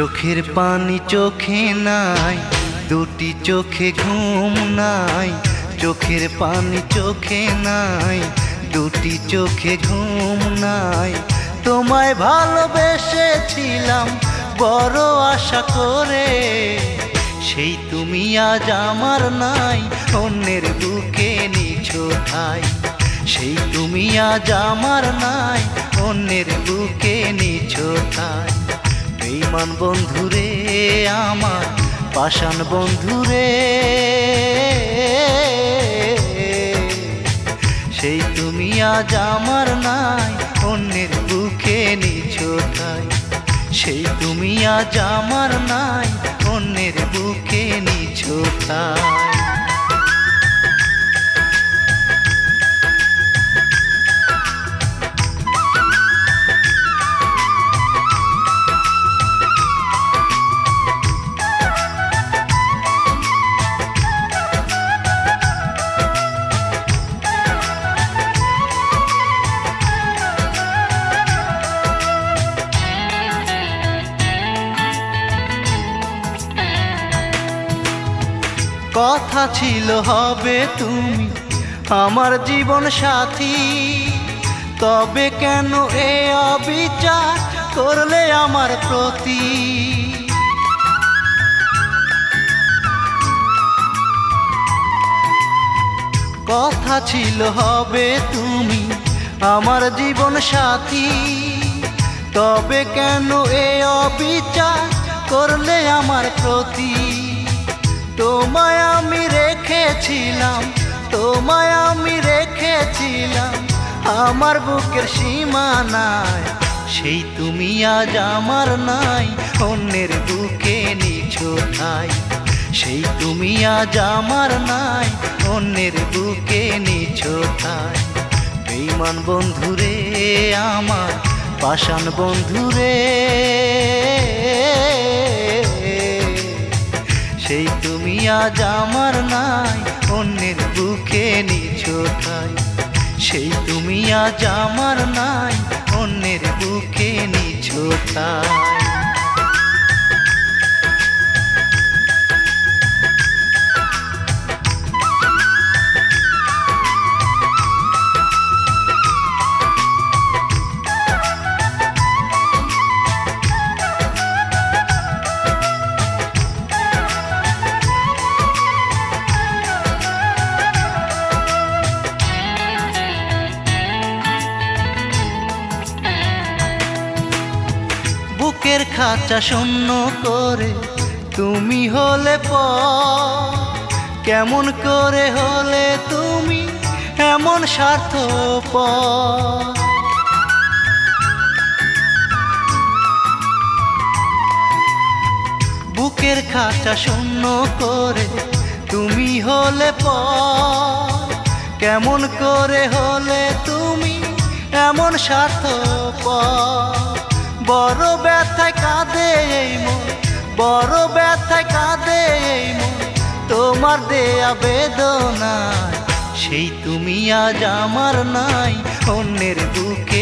চোখের পানি চোখে নাই, দুটি চোখে ঘুম নাই। চোখের পানি চোখে নাই, দুটি চোখে ঘুম নাই। তোমায় ভালোবেসেছিলাম বড় আশা করে, সেই তুমি আজ আমার নাই, অন্যের বুকে নিছো ঠাই। সেই তুমি আজ আমার নাই, অন্যের বুকে নিছো ঠাই। বেঈমান বন্ধুরে আমার, পাষাণ বন্ধুরে, সেই তুমি আজ আমার নাই, অন্যের বুকে নিছো ঠাই। সেই তুমি আজ আমার নাই, অন্যের বুকে নিছো ঠাই। কথা ছিল হবে তুমি আমার জীবন সাথী, তবে কেন এ অবিচার করলে আমার প্রতি? কথা ছিল হবে তুমি আমার জীবন সাথী, তবে কেন এ অবিচার করলে আমার প্রতি? তোমায় আমি রেখেছিলাম, তোমায় আমি রেখেছিলাম আমার বুকের সীমানায়। সেই তুমি আজ আমার নাই, অন্যের বুকে নিছো ঠাই। সেই তুমি আজ আমার নাই, অন্যের বুকে নিছো ঠাই। বেঈমান বন্ধুরে আমার, পাষাণ বন্ধুরে, সেই তুমি আজ আমার নাই, অন্যের বুকে নিছো ঠাই। সেই তুমি আজ আমার নাই, অন্যের বুকে নিছো ঠাই। বুকের খাঁচা শূন্য করে তুমি হলে পর, কেমন করে হলে তুমি এমন স্বার্থপর? বুকের খাঁচা শূন্য করে তুমি হলে পর, কেমন করে হলে তুমি এমন স্বার্থপর? বড় ব্যথায় কাঁদে এই মন, বড় ব্যথায় কাঁদে এই মন তোমার দেয়া বেদনায়। সেই তুমি আজ আমার নাই, অন্যের বুকে